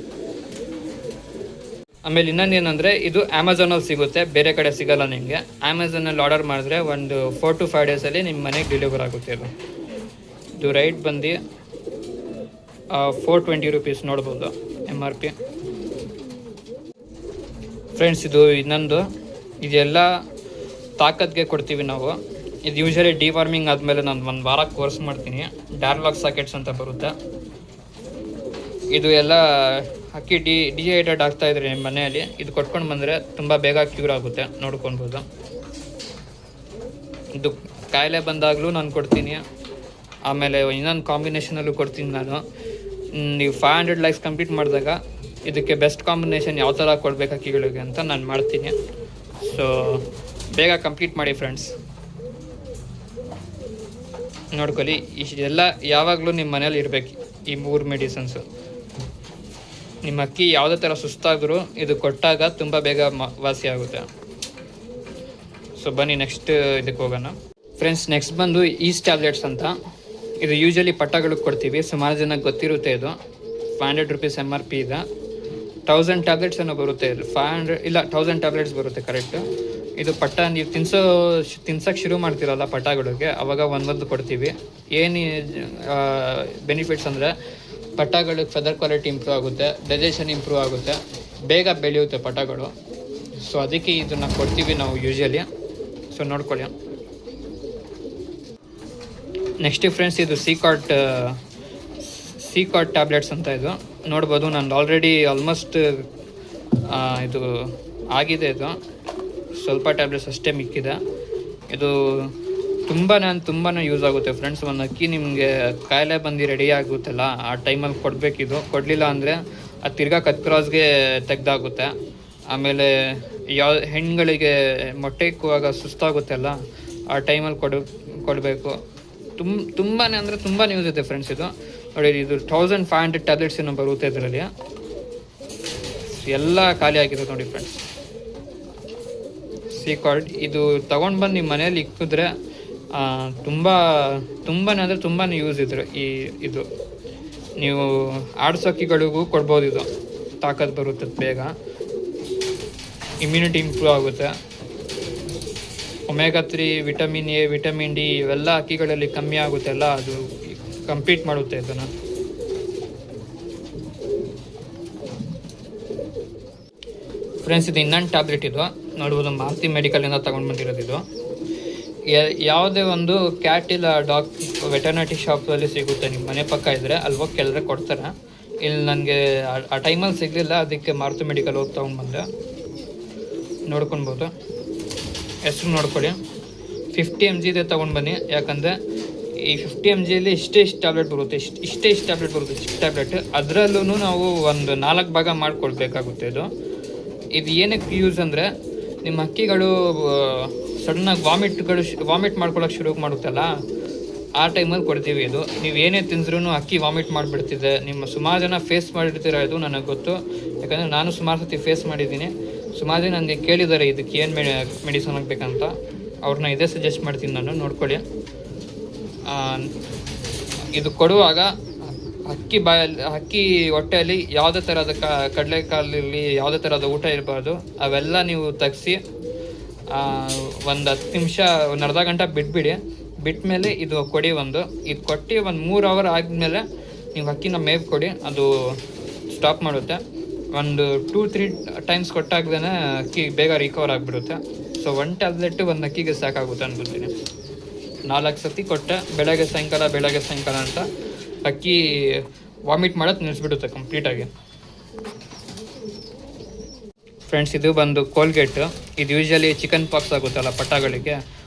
ಆಮೇಲೆ ಇನ್ನೊಂದು ಏನಂದರೆ, ಇದು ಅಮೆಝಾನಲ್ಲಿ ಸಿಗುತ್ತೆ, ಬೇರೆ ಕಡೆ ಸಿಗೋಲ್ಲ ನಿಮಗೆ. ಅಮೆಝಾನಲ್ಲಿ ಆರ್ಡರ್ ಮಾಡಿದ್ರೆ ಒಂದು 4 to 5 ಡೇಸಲ್ಲಿ ನಿಮ್ಮ ಮನೆಗೆ ಡೆಲಿವರ್ ಆಗುತ್ತೆ. ಇದು ರೈಟ್ ಬಂದು 420 rupees ನೋಡ್ಬೋದು MRP. ಫ್ರೆಂಡ್ಸ್, ಇದು ಇನ್ನೊಂದು, ಇದೆಲ್ಲ ತಾಕತ್ಗೆ ಕೊಡ್ತೀವಿ ನಾವು. ಇದು ಯೂಶಲಿ ಡಿವಾರ್ಮಿಂಗ್ ಆದಮೇಲೆ ನಾನು 1 ವಾರ ಕೋರ್ಸ್ ಮಾಡ್ತೀನಿ. ಡಾರ್ಲಾಕ್ ಸಾಕೆಟ್ಸ್ ಅಂತ ಬರುತ್ತೆ. ಇದು ಎಲ್ಲ ಅಕ್ಕಿ ಡಿಹೈಡ್ರೇಟ್ ಆಗ್ತಾಯಿದ್ರೆ ನಿಮ್ಮ ಮನೆಯಲ್ಲಿ ಇದು ಕೊಟ್ಕೊಂಡು ಬಂದರೆ ತುಂಬ ಬೇಗ ಕ್ಯೂರ್ ಆಗುತ್ತೆ, ನೋಡ್ಕೊಳ್ಬೋದು. ಇದು ಕಾಯಿಲೆ ಬಂದಾಗಲೂ ನಾನು ಕೊಡ್ತೀನಿ. ಆಮೇಲೆ ಇನ್ನೊಂದು ಕಾಂಬಿನೇಷನಲ್ಲೂ ಕೊಡ್ತೀನಿ ನಾನು. ನೀವು 500 likes ಕಂಪ್ಲೀಟ್ ಮಾಡಿದಾಗ ಇದಕ್ಕೆ ಬೆಸ್ಟ್ ಕಾಂಬಿನೇಷನ್ ಯಾವ ಥರ ಕೊಡಬೇಕು ಅಕ್ಕಿಗಳಿಗೆ ಅಂತ ನಾನು ಮಾಡ್ತೀನಿ. ಸೊ ಬೇಗ ಕಂಪ್ಲೀಟ್ ಮಾಡಿ ಫ್ರೆಂಡ್ಸ್. ನೋಡ್ಕೊಳ್ಳಿ, ಇಷ್ಟೆಲ್ಲ ಯಾವಾಗಲೂ ನಿಮ್ಮ ಮನೇಲಿ ಇರಬೇಕು ಈ 3 ಮೆಡಿಸನ್ಸು. ನಿಮ್ಮ ಅಕ್ಕಿ ಯಾವುದೇ ಥರ ಸುಸ್ತಾದರೂ ಇದು ಕೊಟ್ಟಾಗ ತುಂಬ ಬೇಗ ವಾಸಿ ಆಗುತ್ತೆ. ಸೊ ಬನ್ನಿ ನೆಕ್ಸ್ಟ್ ಇದಕ್ಕೆ ಹೋಗೋಣ ಫ್ರೆಂಡ್ಸ್. ನೆಕ್ಸ್ಟ್ ಬಂದು ಈಸ್ ಟ್ಯಾಬ್ಲೆಟ್ಸ್ ಅಂತ. ಇದು ಯೂಶಲಿ ಪಟ್ಟಗಳಿಗೆ ಕೊಡ್ತೀವಿ, ಸುಮಾರು ಜನಕ್ಕೆ ಗೊತ್ತಿರುತ್ತೆ. ಇದು 500 rupees MRP ಇದೆ. 1000 ಟ್ಯಾಬ್ಲೆಟ್ಸ್ ಏನೋ ಬರುತ್ತೆ. ಇದು 500 ಇಲ್ಲ 1000 ಟ್ಯಾಬ್ಲೆಟ್ಸ್ ಬರುತ್ತೆ ಕರೆಕ್ಟ್. ಇದು ಪಟ್ಟ ನೀವು ತಿನ್ಸೋಕ್ಕೆ ಶುರು ಮಾಡ್ತೀರಲ್ಲ ಪಟ್ಟಗಳಿಗೆ, ಅವಾಗ ಒಂದೊಂದು ಕೊಡ್ತೀವಿ. ಏನು ಬೆನಿಫಿಟ್ಸ್ ಅಂದರೆ, ಪಟ್ಟಗಳಿಗೆ ಫೆದರ್ ಕ್ವಾಲಿಟಿ ಇಂಪ್ರೂವ್ ಆಗುತ್ತೆ, ಡೈಜೆಷನ್ ಇಂಪ್ರೂವ್ ಆಗುತ್ತೆ, ಬೇಗ ಬೆಳೆಯುತ್ತೆ ಪಟ್ಟಗಳು. ಸೊ ಅದಕ್ಕೆ ಇದನ್ನು ಕೊಡ್ತೀವಿ ನಾವು ಯೂಶಲಿ. ಸೊ ನೋಡ್ಕೊಳ್ಳಿ. ನೆಕ್ಸ್ಟ್ ಫ್ರೆಂಡ್ಸ್, ಇದು ಸಿಕಾಟ್ ಟ್ಯಾಬ್ಲೆಟ್ಸ್ ಅಂತ. ಇದು ನೋಡ್ಬೋದು, ನಾನು ಆಲ್ರೆಡಿ ಆಲ್ಮೋಸ್ಟ್ ಇದು ಆಗಿದೆ. ಇದು ಸ್ವಲ್ಪ ಟ್ಯಾಬ್ಲೆಟ್ಸ್ ಅಷ್ಟೇ ಮಿಕ್ಕಿದೆ. ಇದು ತುಂಬಾ ಯೂಸ್ ಆಗುತ್ತೆ ಫ್ರೆಂಡ್ಸ್. ಒಂದು ಅಕ್ಕಿ ನಿಮಗೆ ಕಾಯಿಲೆ ಬಂದು ರೆಡಿ ಆಗುತ್ತಲ್ಲ, ಆ ಟೈಮಲ್ಲಿ ಕೊಡಬೇಕಿದು. ಕೊಡಲಿಲ್ಲ ಅಂದರೆ ಅದು ತಿರ್ಗಾ ಕತ್ಕ್ರಾಸ್ಗೆ ತೆಗ್ದಾಗುತ್ತೆ. ಆಮೇಲೆ ಹೆಣ್ಣುಗಳಿಗೆ ಮೊಟ್ಟೆ ಇಕ್ಕುವಾಗ ಸುಸ್ತಾಗುತ್ತಲ್ಲ, ಆ ಟೈಮಲ್ಲಿ ಕೊಡಬೇಕು. ತುಂಬಾ ಅಂದರೆ ತುಂಬಾ ಯೂಸ್ ಇದೆ ಫ್ರೆಂಡ್ಸ್. ಇದು ನೋಡಿ, ಇದು 1500 ಟ್ಯಾಬ್ಲೆಟ್ಸ್ ಏನೋ ಬರುತ್ತೆ ಇದರಲ್ಲಿ. ಎಲ್ಲ ಖಾಲಿ ಆಗಿದೆ ನೋಡಿ ಫ್ರೆಂಡ್ಸ್. ಸಿಕಾಟ್ ಇದು ತೊಗೊಂಡು ಬಂದು ನಿಮ್ಮ ಮನೇಲಿ ಇಕ್ಕಿದ್ರೆ ತುಂಬಾ ಅಂದರೆ ತುಂಬಾ ಯೂಸ್ ಇದ್ರೆ ಇದು ನೀವು ಆಡ್ಸೋಕ್ಕಿಗಳಿಗೂ ಕೊಡ್ಬೋದು. ಇದು ತಾಕತ್ ಬರುತ್ತೆ, ಬೇಗ ಇಮ್ಯುನಿಟಿ ಇಂಪ್ರೂವ್ ಆಗುತ್ತೆ. Omega 3, vitamin A, vitamin D ಇವೆಲ್ಲ ಅಕ್ಕಿಗಳಲ್ಲಿ ಕಮ್ಮಿ ಆಗುತ್ತೆಲ್ಲ, ಅದು ಕಂಪ್ಲೀಟ್ ಮಾಡುತ್ತೆ ಇದನ್ನು. ಫ್ರೆಂಡ್ಸ್, ಇದು ಇನ್ನೊಂದು ಟ್ಯಾಬ್ಲೆಟ್. ಇದು ನೋಡ್ಬೋದು, ಮಾರುತಿ ಮೆಡಿಕಲಿಂದ ತೊಗೊಂಡು ಬಂದಿರೋದು. ಇದು ಯಾವುದೇ ಒಂದು ಕ್ಯಾಟ್ ಇಲ್ಲ ಡಾಗ್ ವೆಟರ್ನರಿ ಶಾಪಲ್ಲಿ ಸಿಗುತ್ತೆ. ನಿಮ್ಮ ಮನೆ ಪಕ್ಕ ಇದ್ದರೆ ಅಲ್ಲಿ ಹೋಗಿ ಕೆಳಗೆ ಕೊಡ್ತಾರೆ. ಇಲ್ಲಿ ನನಗೆ ಆ ಟೈಮಲ್ಲಿ ಸಿಗಲಿಲ್ಲ, ಅದಕ್ಕೆ ಮಾರುತಿ ಮೆಡಿಕಲ್ ಹೋಗಿ ತೊಗೊಂಡು ಬಂದೆ. ನೋಡ್ಕೊಳ್ಬೋದು, ಹೆಸ್ರು ನೋಡ್ಕೊಳ್ಳಿ. 50 mg ಇದೆ ತೊಗೊಂಡು ಬನ್ನಿ. ಯಾಕಂದರೆ ಈ 50 mgಯಲ್ಲಿ ಇಷ್ಟೇ ಟ್ಯಾಬ್ಲೆಟ್ ಬರುತ್ತೆ, ಇಷ್ಟೇ ಟ್ಯಾಬ್ಲೆಟ್ ಬರುತ್ತೆ, ಇಷ್ಟು ಟ್ಯಾಬ್ಲೆಟ್. ಅದರಲ್ಲೂ ನಾವು ಒಂದು 4 ಭಾಗ ಮಾಡಿಕೊಡ್ಬೇಕಾಗುತ್ತೆ. ಇದು ಏನಕ್ಕೆ ಯೂಸ್ ಅಂದರೆ, ನಿಮ್ಮ ಹಕ್ಕಿಗಳು ಸಡನ್ನಾಗಿ ವಾಮಿಟ್ ಮಾಡ್ಕೊಳ್ಳೋಕೆ ಶುರು ಮಾಡುತ್ತಲ್ಲ, ಆ ಟೈಮಲ್ಲಿ ಕೊಡ್ತೀವಿ. ಇದು ನೀವು ಏನೇ ತಿಂದ್ರೂ ಅಕ್ಕಿ ವಾಮಿಟ್ ಮಾಡಿಬಿಡ್ತಿದೆ. ನಿಮ್ಮ ಸುಮಾರು ಜನ ಫೇಸ್ ಮಾಡಿರ್ತೀರ, ಇದು ನನಗೆ ಗೊತ್ತು. ಯಾಕಂದರೆ ನಾನು ಸುಮಾರು ಸತಿ ಫೇಸ್ ಮಾಡಿದ್ದೀನಿ. ಸುಮಾರು ಜನ ನನಗೆ ಕೇಳಿದ್ದಾರೆ ಇದಕ್ಕೆ ಏನು ಮೆಡಿಸನ್ ಆಗಬೇಕಂತ. ಅವ್ರನ್ನ ಇದೇ ಸಜೆಸ್ಟ್ ಮಾಡ್ತೀನಿ ನಾನು, ನೋಡ್ಕೊಳ್ಳಿ. ಇದು ಕೊಡುವಾಗ ಹಕ್ಕಿ ಹೊಟ್ಟೆಯಲ್ಲಿ ಯಾವುದೇ ಥರದ ಕಡಲೆಕಾಲಲ್ಲಿ ಯಾವುದೇ ಥರದ ಊಟ ಇರಬಾರ್ದು. ಅವೆಲ್ಲ ನೀವು ತೆಗ್ಸಿ ಒಂದು 10 ನಿಮಿಷ, ಒಂದು ಅರ್ಧ ಗಂಟೆ ಬಿಟ್ಮೇಲೆ ಇದು ಕೊಡಿ. ಇದು ಕೊಟ್ಟು ಒಂದು 3 ಅವರ್ ಆದಮೇಲೆ ನೀವು ಹಕ್ಕಿನ ಮೇವು ಕೊಡಿ, ಅದು ಸ್ಟಾಪ್ ಮಾಡುತ್ತೆ. ಒಂದು 2-3 ಟೈಮ್ಸ್ ಕೊಟ್ಟಾಗ್ದೇ ಅಕ್ಕಿ ಬೇಗ ರಿಕವರ್ ಆಗಿಬಿಡುತ್ತೆ. ಸೊ 1 ಟ್ಯಾಬ್ಲೆಟ್ ಒಂದು ಅಕ್ಕಿಗೆ ಸಾಕಾಗುತ್ತೆ ಅನ್ಕೊತೀನಿ. 4 ಸತಿ ಕೊಟ್ಟೆ, ಬೆಳಗ್ಗೆ ಸಾಯಂಕಾಲ ಅಂತ ಅಕ್ಕಿ ವಾಮಿಟ್ ಮಾಡೋದು ನಿಲ್ಲಿಸ್ಬಿಡುತ್ತೆ ಕಂಪ್ಲೀಟಾಗಿ. ಫ್ರೆಂಡ್ಸ್, ಇದು ಬಂದು ಕೋಲ್ಗೇಟ್. ಇದು ಯೂಶಲಿ ಚಿಕನ್ ಪಾಕ್ಸ್ ಆಗುತ್ತಲ್ಲ ಪಟಾಗಳಿಗೆ,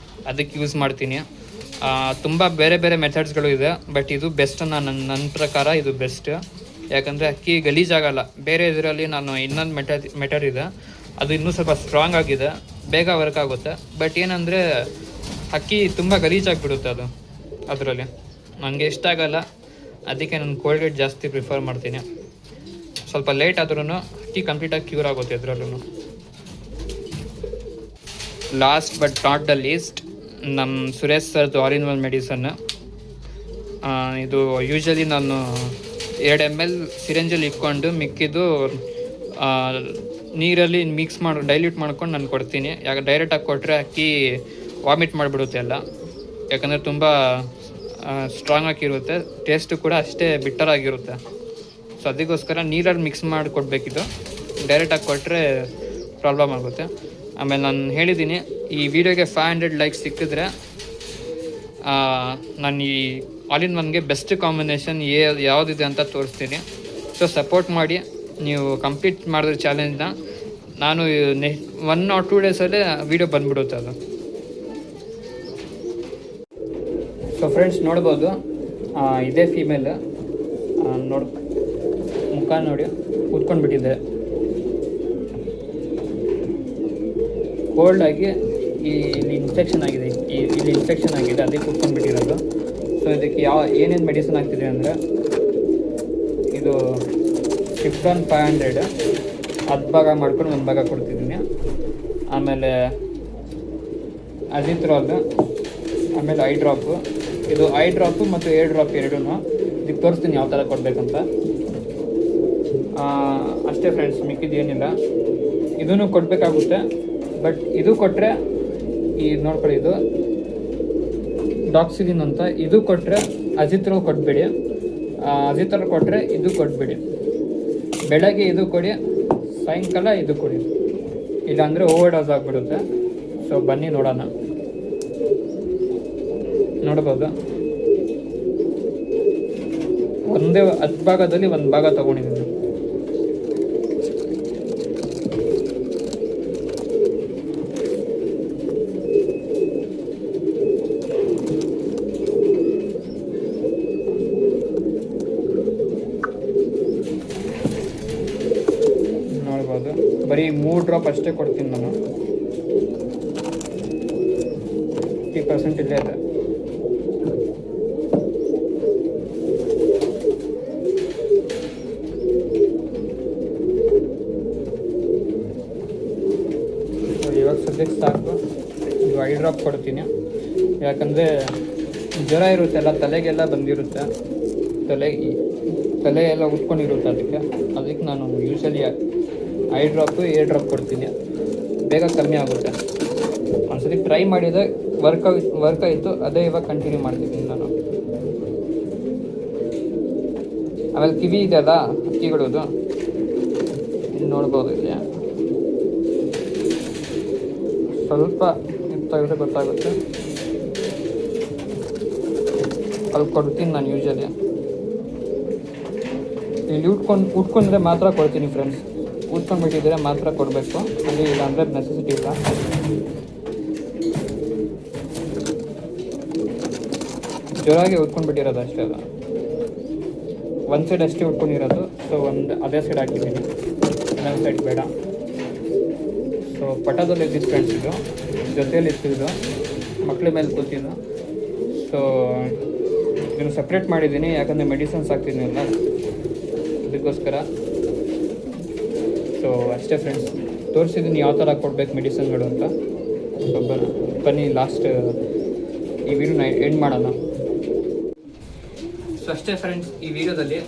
ಅದಕ್ಕೆ ಯೂಸ್ ಮಾಡ್ತೀನಿ. ತುಂಬ ಬೇರೆ ಮೆಥಡ್ಸ್ಗಳು ಇದೆ, ಬಟ್ ಇದು ಬೆಸ್ಟ್. ನನ್ನ ಪ್ರಕಾರ ಇದು ಬೆಸ್ಟ್. ಯಾಕಂದರೆ ಅಕ್ಕಿ ಗಲೀಜಾಗಲ್ಲ. ಬೇರೆ ಇದರಲ್ಲಿ ನಾನು ಇನ್ನೊಂದು ಮೆಥಡ್ ಇದೆ, ಅದು ಇನ್ನೂ ಸ್ವಲ್ಪ ಸ್ಟ್ರಾಂಗ್ ಆಗಿದೆ, ಬೇಗ ವರ್ಕ್ ಆಗುತ್ತೆ. ಬಟ್ ಏನಂದರೆ ಅಕ್ಕಿ ತುಂಬ ಗಲೀಜಾಗಿಬಿಡುತ್ತೆ ಅದರಲ್ಲಿ. ನನಗೆ ಇಷ್ಟ ಆಗಲ್ಲ, ಅದಕ್ಕೆ ನಾನು ಕೋಲ್ಗೇಟ್ ಜಾಸ್ತಿ ಪ್ರಿಫರ್ ಮಾಡ್ತೀನಿ. ಸ್ವಲ್ಪ ಲೇಟ್ ಆದ್ರೂ ಅಕ್ಕಿ ಕಂಪ್ಲೀಟಾಗಿ ಕ್ಯೂರ್ ಆಗುತ್ತೆ ಇದರಲ್ಲೂ. Last but not the least, ನಮ್ಮ ಸುರೇಶ್ ಸರ್ದು ಆಲ್ ಇನ್ ಒನ್ ಮೆಡಿಸನ್. ಇದು ಯೂಶಲಿ ನಾನು 2 ml ಸಿರೆಂಜಲ್ಲಿ ಇಟ್ಕೊಂಡು ಮಿಕ್ಕಿದ್ದು ನೀರಲ್ಲಿ ಡೈಲ್ಯೂಟ್ ಮಾಡ್ಕೊಂಡು ನಾನು ಕೊಡ್ತೀನಿ. ಯಾಕೆ ಡೈರೆಕ್ಟಾಗಿ ಕೊಟ್ಟರೆ ಅಕ್ಕಿ ವಾಮಿಟ್ ಮಾಡಿಬಿಡುತ್ತೆ ಎಲ್ಲ. ಯಾಕಂದರೆ ತುಂಬ ಸ್ಟ್ರಾಂಗ್ ಆಗಿರುತ್ತೆ, ಟೇಸ್ಟು ಕೂಡ ಅಷ್ಟೇ ಬಿಟ್ಟರಾಗಿರುತ್ತೆ. ಸೊ ಅದಕ್ಕೋಸ್ಕರ ನೀರಲ್ಲಿ ಮಿಕ್ಸ್ ಮಾಡಿ ಕೊಡಬೇಕಿದ್ದು. ಡೈರೆಕ್ಟಾಗಿ ಕೊಟ್ಟರೆ ಪ್ರಾಬ್ಲಮ್ ಆಗುತ್ತೆ. ಆಮೇಲೆ ನಾನು ಹೇಳಿದ್ದೀನಿ, ಈ ವಿಡಿಯೋಗೆ 500 ಲೈಕ್ಸ್ ಸಿಕ್ಕಿದ್ರೆ ನಾನು ಈ ಆಲ್ ಇನ್ ಒನ್ಗೆ ಬೆಸ್ಟ್ ಕಾಂಬಿನೇಷನ್ ಯಾವುದಿದೆ ಅಂತ ತೋರಿಸ್ತೀನಿ. ಸೊ ಸಪೋರ್ಟ್ ಮಾಡಿ. ನೀವು ಕಂಪ್ಲೀಟ್ ಮಾಡಿದ್ರೆ ಚಾಲೆಂಜ್ನ, ನಾನು 1 or 2 ಡೇಸಲ್ಲೇ ವಿಡಿಯೋ ಬಂದ್ಬಿಡುತ್ತೆ ಅದು. ಸೊ ಫ್ರೆಂಡ್ಸ್, ನೋಡ್ಬೋದು ಇದೇ ಫೀಮೇಲ್. ಮುಖ ನೋಡಿ ಕೂತ್ಕೊಂಡ್ಬಿಟ್ಟಿದೆ. ಕೋಲ್ಡಾಗಿ ಇಲ್ಲಿ ಇನ್ಫೆಕ್ಷನ್ ಆಗಿದೆ, ಅದಕ್ಕೆ ಕೂತ್ಕೊಂಡ್ಬಿಟ್ಟಿರೋದು. ಸೊ ಇದಕ್ಕೆ ಏನೇನು ಮೆಡಿಸಿನ್ ಆಗ್ತಿದೆ ಅಂದರೆ, ಇದು ಸಿಪ್ರಾನ್ 500 10 ಭಾಗ ಮಾಡ್ಕೊಂಡು 1 ಭಾಗ ಕೊಡ್ತಿದ್ದೀನಿ. ಆಮೇಲೆ ಅಜಿತ್ರಾಲ್, ಆಮೇಲೆ ಐ ಡ್ರಾಪು. ಇದು ಐ ಡ್ರಾಪು ಮತ್ತು ಏರ್ ಡ್ರಾಪ್ ಎರಡೂ ಇದಕ್ಕೆ ತೋರಿಸ್ತೀನಿ ಯಾವ ಥರ ಕೊಡಬೇಕಂತ. ಅಷ್ಟೇ ಫ್ರೆಂಡ್ಸ್, ಮಿಕ್ಕಿದ್ದೇನಿಲ್ಲ. ಇದನ್ನು ಕೊಡಬೇಕಾಗುತ್ತೆ. ಬಟ್ ಇದು ಕೊಟ್ಟರೆ ನೋಡ್ಕೊಳ್ಳಿ, ಇದು ಡಾಕ್ಸಿಲಿನ್ ಅಂತ. ಇದು ಕೊಟ್ಟರೆ ಅಜಿತ್ರಾಲ್ ಕೊಡಬೇಡಿ, ಅಜಿತ್ರಾಲ್ ಕೊಟ್ಟರೆ ಇದು ಕೊಡಬೇಡಿ. ಬೆಳಗ್ಗೆ ಇದು ಕೊಡಿ, ಸಾಯಂಕಾಲ ಇದು ಕೊಡಿ, ಇಲ್ಲಾಂದರೆ ಓವರ್ ಡೋಸ್ ಆಗಿಬಿಡುತ್ತೆ. ಸೊ ಬನ್ನಿ ನೋಡೋಣ. ನೋಡ್ಬೋದು, ಒಂದೇ 10 ಭಾಗದಲ್ಲಿ 1 ಭಾಗ ತೊಗೊಂಡಿದ್ದೀನಿ. ನೋಡ್ಬೋದು, ಬರೀ 3 ಡ್ರಾಪ್ ಅಷ್ಟೇ ಕೊಡ್ತೀನಿ ನಾನು. 50% ಇಲ್ಲೇ ಇದೆ. ಇವಾಗ ಸದ್ಯಕ್ಕೆ ಸಾಕು. ಇದು ಐ ಡ್ರಾಪ್ ಕೊಡ್ತೀನಿ. ಯಾಕಂದರೆ ಜ್ವರ ಇರುತ್ತೆಲ್ಲ, ತಲೆಗೆಲ್ಲ ಬಂದಿರುತ್ತೆ, ತಲೆ ಎಲ್ಲ ಉಟ್ಕೊಂಡಿರುತ್ತೆ. ಅದಕ್ಕೆ ನಾನು usually I drop air drop ಕೊಡ್ತೀನಿ, ಬೇಗ ಕಮ್ಮಿ ಆಗುತ್ತೆ. ಒಂದ್ಸತಿ ಟ್ರೈ ಮಾಡಿದೆ, ವರ್ಕ್ ಆಯಿತು, ಅದೇ ಇವಾಗ ಕಂಟಿನ್ಯೂ ಮಾಡ್ತಿದ್ದೀನಿ ನಾನು. ಆಮೇಲೆ ಕಿವಿ ಇದೆಯಲ್ಲ ಹಕ್ಕಿಗಳದು, ಇಲ್ಲಿ ನೋಡ್ಬೋದು. ಇಲ್ಲಿ ಸ್ವಲ್ಪ ತೆಗೆದ್ರೆ ಗೊತ್ತಾಗುತ್ತೆ. ಅಲ್ಲಿ ಕೊಡ್ತೀನಿ ನಾನು ಯೂಶಲಿ. ಇಲ್ಲಿ ಉಟ್ಕೊಂಡ್ರೆ ಮಾತ್ರ ಕೊಡ್ತೀನಿ ಫ್ರೆಂಡ್ಸ್. ಉಟ್ಕೊಂಡ್ಬಿಟ್ಟಿದ್ರೆ ಮಾತ್ರ ಕೊಡಬೇಕು, ಅಲ್ಲಿ ಇಲ್ಲಾಂದರೆ ನೆಸೆಸಿಟಿ ಇಲ್ಲ. ಜೋರಾಗಿ ಉಟ್ಕೊಂಡ್ಬಿಟ್ಟಿರೋದು ಅಷ್ಟೇ, ಅದು ಒಂದು ಸೈಡ್ ಅಷ್ಟೇ ಉಟ್ಕೊಂಡಿರೋದು. ಸೊ ಒಂದು ಅದೇ ಸೈಡ್ ಹಾಕಿದ್ದೀನಿ, ಇನ್ನೊಂದು ಸೈಡ್ ಬೇಡ. ಸೊ ಪಟದಲ್ಲಿ ಇದ್ದಿದ್ದು ಫ್ರೆಂಡ್ಸ್, ಇದು ಜೊತೆಯಲ್ಲಿ ಇರ್ತಿದ್ದು, ಮಕ್ಳ ಮೇಲೆ ಕೂತಿದ್ದು. ಸೊ ಇದನ್ನು ಸಪ್ರೇಟ್ ಮಾಡಿದ್ದೀನಿ, ಯಾಕಂದರೆ ಮೆಡಿಸಿನ್ಸ್ ಹಾಕ್ತಿದ್ದೀನಲ್ಲ ಅದಕ್ಕೋಸ್ಕರ. ಸೊ ಅಷ್ಟೇ ಫ್ರೆಂಡ್ಸ್, ತೋರಿಸಿದ್ದೀನಿ ಯಾವ ಥರ ಕೊಡ್ಬೇಕು ಮೆಡಿಸಿನ್ಗಳು ಅಂತ. ಸೊ ಬನ್ನಿ ಲಾಸ್ಟ್ ಈ ವಿಡಿಯೋನ ಎಂಡ್ ಮಾಡೋಣ. ಸೊ ಅಷ್ಟೇ ಫ್ರೆಂಡ್ಸ್, ಈ ವಿಡಿಯೋದಲ್ಲಿ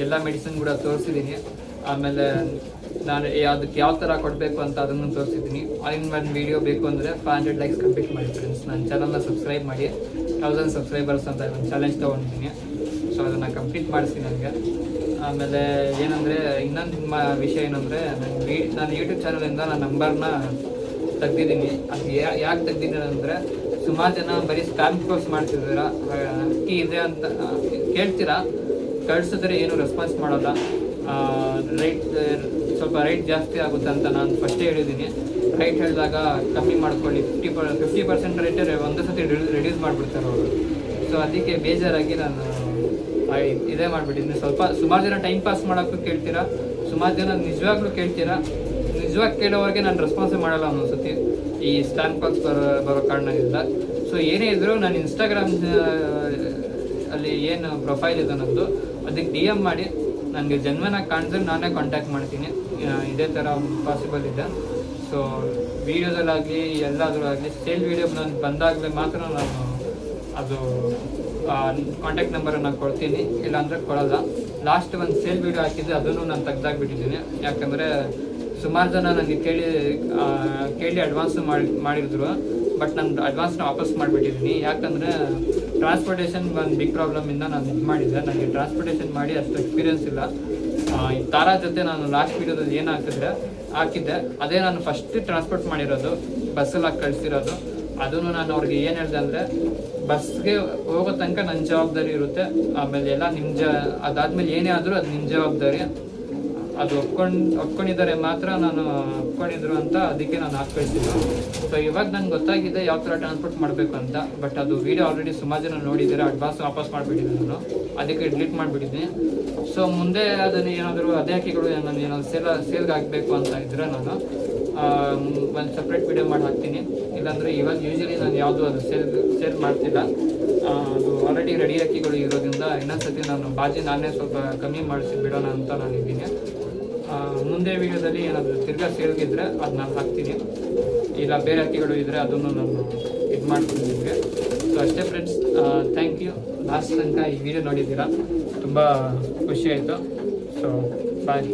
ಎಲ್ಲ ಮೆಡಿಸಿನ್ ಕೂಡ ತೋರಿಸಿದ್ದೀನಿ. ಆಮೇಲೆ ನಾನು ಅದಕ್ಕೆ ಯಾವ ಥರ ಕೊಡಬೇಕು ಅಂತ ಅದನ್ನು ತೋರಿಸಿದ್ದೀನಿ. ಆಗಿನ ಒಂದು ವೀಡಿಯೋ ಬೇಕು ಅಂದರೆ 500 ಲೈಕ್ಸ್ ಕಂಪ್ಲೀಟ್ ಮಾಡಿ ಫ್ರೆಂಡ್ಸ್. ನನ್ನ ಚಾನಲ್ನ ಸಬ್ಸ್ಕ್ರೈಬ್ ಮಾಡಿ, 1000 ಸಬ್ಸ್ಕ್ರೈಬರ್ಸ್ ಅಂತ ಒಂದು ಚಾಲೆಂಜ್ ತೊಗೊಂಡಿದ್ದೀನಿ. ಸೊ ಅದನ್ನು ಕಂಪ್ಲೀಟ್ ಮಾಡಿಸಿ ನನಗೆ. ಆಮೇಲೆ ಏನಂದರೆ ಇನ್ನೊಂದು ವಿಷಯ ಏನಂದರೆ, ನಾನು ಯೂಟ್ಯೂಬ್ ಚಾನಲಿಂದ ನನ್ನ ನಂಬರ್ನ ತೆಗ್ದಿದ್ದೀನಿ. ಅದು ಯಾಕೆ ತೆಗ್ದಿದ್ದೀನಿ ಅಂದರೆ, ಸುಮಾರು ಜನ ಬರೀ ಸ್ಪ್ಯಾಮ್ ಕಾಲ್ಸ್ ಮಾಡ್ತಿದ್ದೀರ, ಅಕ್ಕಿ ಇದೆ ಅಂತ ಕೇಳ್ತೀರಾ, ಕಳಿಸಿದ್ರೆ ಏನು ರೆಸ್ಪಾನ್ಸ್ ಮಾಡೋಲ್ಲ, ಸ್ವಲ್ಪ ರೈಟ್ ಜಾಸ್ತಿ ಆಗುತ್ತೆ ಅಂತ ನಾನು ಫಸ್ಟೇ ಹೇಳಿದ್ದೀನಿ. ರೈಟ್ ಹೇಳಿದಾಗ ಕಮ್ಮಿ ಮಾಡ್ಕೊಳ್ಳಿ, 50% ರೇಟೇ ಒಂದೇ ಸತಿ ರಿಡ್ಯೂಸ್ ಮಾಡಿಬಿಡ್ತಾರೆ ಅವರು. ಸೊ ಅದಕ್ಕೆ ಬೇಜಾರಾಗಿ ನಾನು ಇದೇ ಮಾಡಿಬಿಟ್ಟಿದ್ದೀನಿ. ಸುಮಾರು ಜನ ಟೈಮ್ ಪಾಸ್ ಮಾಡೋಕ್ಕೂ ಕೇಳ್ತೀರಾ, ಸುಮಾರು ಜನ ನಿಜವಾಗ್ಲೂ ಕೇಳ್ತೀರಾ. ನಿಜವಾಗಿ ಕೇಳೋರಿಗೆ ನಾನು ರೆಸ್ಪಾನ್ಸೇ ಮಾಡಲ್ಲ ಅನ್ನೋನ್ಸತಿ, ಈ ಸ್ಪ್ಯಾಮ್ ಕಾಲ್ಸ್ ಬರೋ ಕಾರಣದಿಂದ. ಸೊ ಏನೇ ಇದ್ದರೂ ನಾನು ಇನ್ಸ್ಟಾಗ್ರಾಮ್ ಅಲ್ಲಿ ಏನು ಪ್ರೊಫೈಲ್ ಇದೆ ನನ್ನದು, ಅದಕ್ಕೆ DM ಮಾಡಿ, ನನಗೆ ಜನ್ಮನಾಗಿ ಕಾಣಿದ್ರೆ ನಾನೇ ಕಾಂಟ್ಯಾಕ್ಟ್ ಮಾಡ್ತೀನಿ. ಇದೇ ಥರ ಪಾಸಿಬಲ್ ಇದೆ. ಸೊ ವೀಡಿಯೋದಲ್ಲಾಗಲಿ ಎಲ್ಲಾದರೂ ಆಗಲಿ ಸೇಲ್ ವೀಡಿಯೋ ನಾನು ಬಂದಾಗಲೇ ಮಾತ್ರ ನಾನು ಅದು ಕಾಂಟ್ಯಾಕ್ಟ್ ನಂಬರನ್ನು ಕೊಡ್ತೀನಿ, ಇಲ್ಲಾಂದರೆ ಕೊಡೋಲ್ಲ. ಲಾಸ್ಟ್ ಒಂದು ಸೇಲ್ ವೀಡಿಯೋ ಹಾಕಿದ್ದೆ, ಅದನ್ನು ನಾನು ತೆಗ್ದಾಕ್ಬಿಟ್ಟಿದ್ದೀನಿ. ಯಾಕಂದರೆ ಸುಮಾರು ಜನ ನನಗೆ ಕೇಳಿ ಅಡ್ವಾನ್ಸ್ ಮಾಡಿದ್ರು, ಬಟ್ ನಾನು ಅಡ್ವಾನ್ಸ್ನ ವಾಪಸ್ ಮಾಡಿಬಿಟ್ಟಿದ್ದೀನಿ. ಯಾಕಂದರೆ ಟ್ರಾನ್ಸ್ಪೋರ್ಟೇಷನ್ ಒಂದು ಬಿಗ್ ಪ್ರಾಬ್ಲಮಿಂದ ನಾನು ಇದು ಮಾಡಿದ್ದೆ. ನನಗೆ ಟ್ರಾನ್ಸ್ಪೋರ್ಟೇಷನ್ ಮಾಡಿ ಅಷ್ಟು ಎಕ್ಸ್ಪೀರಿಯನ್ಸ್ ಇಲ್ಲ. ಈ ತಾರಾ ಜೊತೆ ನಾನು ಲಾಸ್ಟ್ ವೀಡಿಯೋದಲ್ಲಿ ಏನು ಹಾಕಿದ್ದೆ ಅದೇ ನಾನು ಫಸ್ಟ್ ಟ್ರಾನ್ಸ್ಪೋರ್ಟ್ ಮಾಡಿರೋದು, ಬಸ್ಸಲ್ಲಿ ಹಾಕಿ ಕಳಿಸಿರೋದು. ಅದನ್ನು ನಾನು ಅವ್ರಿಗೆ ಏನು ಹೇಳಿದೆ ಅಂದರೆ, ಬಸ್ಗೆ ಹೋಗೋ ತನಕ ನನ್ನ ಜವಾಬ್ದಾರಿ ಇರುತ್ತೆ, ಆಮೇಲೆ ಎಲ್ಲ ಅದಾದಮೇಲೆ ಏನೇ ಆದರೂ ಅದು ನಿಮ್ಮ ಜವಾಬ್ದಾರಿ. ಅದು ಒಪ್ಕೊಂಡಿದ್ದಾರೆ ಮಾತ್ರ, ನಾನು ಒಪ್ಕೊಂಡಿದ್ರು ಅಂತ ಅದಕ್ಕೆ ನಾನು ಹಾಕಿ ಕಳಿಸಿದ್ದು. ಸೊ ಇವಾಗ ನಂಗೆ ಗೊತ್ತಾಗಿದೆ ಯಾವ ಥರ ಟ್ರಾನ್ಸ್ಪೋರ್ಟ್ ಮಾಡಬೇಕು ಅಂತ. ಬಟ್ ಅದು ವೀಡಿಯೋ ಆಲ್ರೆಡಿ ಸುಮಾರು ಜನ ನೋಡಿದ್ದಾರೆ, ಅಡ್ವಾನ್ಸ್ ವಾಪಸ್ ಮಾಡಿಬಿಟ್ಟಿದ್ದೆ ನಾನು, ಅದಕ್ಕೆ ಡಿಲೀಟ್ ಮಾಡಿಬಿಟ್ಟಿದ್ದೀನಿ. ಸೊ ಮುಂದೆ ಅದನ್ನು ಏನಾದರೂ ಅದೇ ಅಕ್ಕಿಗಳು ನಾನು ಏನಾದರೂ ಸೇಲ್ಗೆ ಹಾಕಬೇಕು ಅಂತ ಇದ್ದರೆ ನಾನು ಒಂದು ಸಪ್ರೇಟ್ ವೀಡಿಯೋ ಮಾಡಿ ಹಾಕ್ತೀನಿ. ಇಲ್ಲಾಂದರೆ ಇವಾಗ ಯೂಶಲಿ ನಾನು ಯಾವುದು ಅದು ಸೇಲ್ ಮಾಡ್ತಿಲ್ಲ. ಅದು ಆಲ್ರೆಡಿ ರೆಡಿ ಅಕ್ಕಿಗಳು ಇರೋದ್ರಿಂದ ಇನ್ನೊಂದ್ಸತಿ ನಾನು ನಾನೇ ಸ್ವಲ್ಪ ಕಮ್ಮಿ ಮಾಡಿಸಿ ಬಿಡೋಣ ಅಂತ ನಾನು ಇದ್ದೀನಿ. ಮುಂದೆ ವೀಡಿಯೋದಲ್ಲಿ ಏನಾದರೂ ತಿರ್ಗಾ ಸೇಲ್ಗಿದ್ರೆ ಅದು ನಾನು ಹಾಕ್ತೀನಿ, ಇಲ್ಲ ಬೇರೆ ಅಕ್ಕಿಗಳು ಇದ್ದರೆ ಅದನ್ನು ನಾನು ಇದು ಮಾಡ್ತೀನಿ ನಿಮಗೆ. ಸೊ ಅಷ್ಟೇ ಫ್ರೆಂಡ್ಸ್, ಥ್ಯಾಂಕ್ ಯು. ಲಾಸ್ಟ್ ತನಕ ಈ ವಿಡಿಯೋ ನೋಡಿದ್ದೀರಾ, ತುಂಬ ಖುಷಿ ಆಯಿತು. ಸೊ ಬಾಯ್.